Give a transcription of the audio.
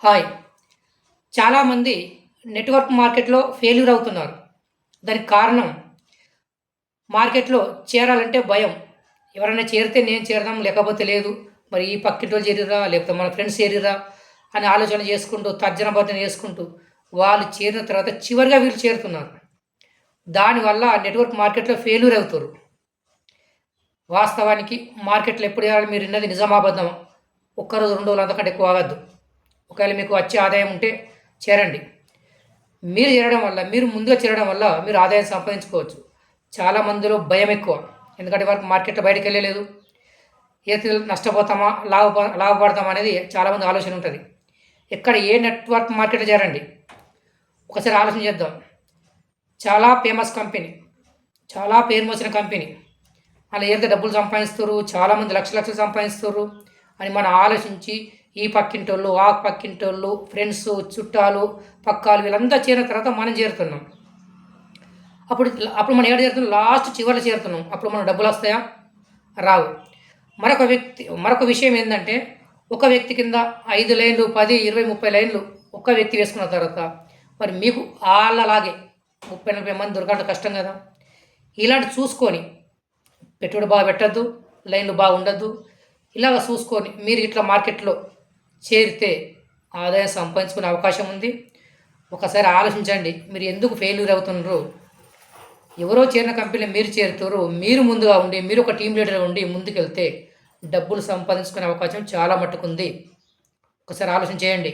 Hi! చాలామంది network మార్కెట్‌లో failure అవుతున్నారు. దానికి కారణం మార్కెట్‌లో చేరాలంటే భయం. ఎవరైనా చేరితే నేను చేరదాం, లేకపోతే లేదు. మరి ఈ పక్కింటోళ్ళు చేరిర్రా, లేకపోతే మన ఫ్రెండ్స్ చేరిర్రా అని ఆలోచన చేసుకుంటూ, తర్జన భర్జన చేసుకుంటూ, వాళ్ళు చేరిన తర్వాత చివరిగా వీళ్ళు చేరుతున్నారు. దానివల్ల నెట్వర్క్ మార్కెట్‌లో ఫెయిల్యూర్ అవుతుర్రు. వాస్తవానికి మార్కెట్‌లో ఎప్పుడు చేరాలి మీరు విన్నది నిజమా? అబద్ధమా? ఒక్కరోజు, 2 రోజులు అంతకంటే ఎక్కువ ఆగొద్దు. ఒకవేళ మీకు వచ్చే ఆదాయం ఉంటే చేరండి. మీరు చేరడం వల్ల, మీరు ముందుగా చేరడం వల్ల మీరు ఆదాయం సంపాదించుకోవచ్చు. చాలా మందిలో భయం ఎక్కువ. ఎందుకంటే వారికి మార్కెట్‌లో బయటికెళ్ళలేదు. ఏది నష్టపోతామా? లాభపడతామా అనేది చాలామంది ఆలోచన ఉంటది. ఎక్కడ ఏ నెట్వర్క్ మార్కెట్‌లో చేరండి. ఒకసారి ఆలోచన చేద్దాం. చాలా ఫేమస్ కంపెనీ. చాలా పేరు మోసిన కంపెనీ. అలా ఏదైతే డబ్బులు సంపాదిస్తుర్రు, చాలామంది లక్షలు లక్షలు సంపాదిస్తుర్రు అని మనం ఆలోచించి ఈ పక్కింటోళ్ళు, ఆ పక్కింటోళ్ళు, ఫ్రెండ్స్, చుట్టాలు, పక్కాలు వీళ్ళంతా చేరిన తర్వాత మనం చేరుతున్నాం. అప్పుడు అప్పుడు మనం ఏడ చేరుతున్నాం? లాస్ట్ చివరలో చేరుతున్నాం. అప్పుడు మనకు డబ్బులొస్తాయా? రావు. మరొక విషయం ఏందంటే, ఒక వ్యక్తి కింద 5 లైన్లు, 10, 20, 30 లైన్లు ఒక్క వ్యక్తి వేసుకున్న తర్వాత మరి మీకు ఆళ్ళలాగే 30, 40 మంది దొరకడం కష్టం కదా! ఇలాంటివి చూసుకొని పెట్టుబడి బాగా పెట్టొద్దు, లైన్‌లు బాగుండొద్దు. ఇలాగ చూసుకొని మీరు ఇట్లా మార్కెట్‌లో చేరితే ఆదాయం సంపాదించుకునే అవకాశం ఉంది. ఒకసారి ఆలోచించండి. మీరు ఎందుకు ఫెయిల్యూర్ అవుతుర్రు? ఎవరో చేరిన కంపెనీలో మీరు చేరుతుర్రు. మీరు ముందుగా ఉండి, మీరు ఒక టీమ్ లీడర్‌గా ఉండి ముందుకెళ్తే డబ్బులు సంపాదించుకునే అవకాశం చాలా మట్టుకుంది. ఒకసారి ఆలోచన చేయండి.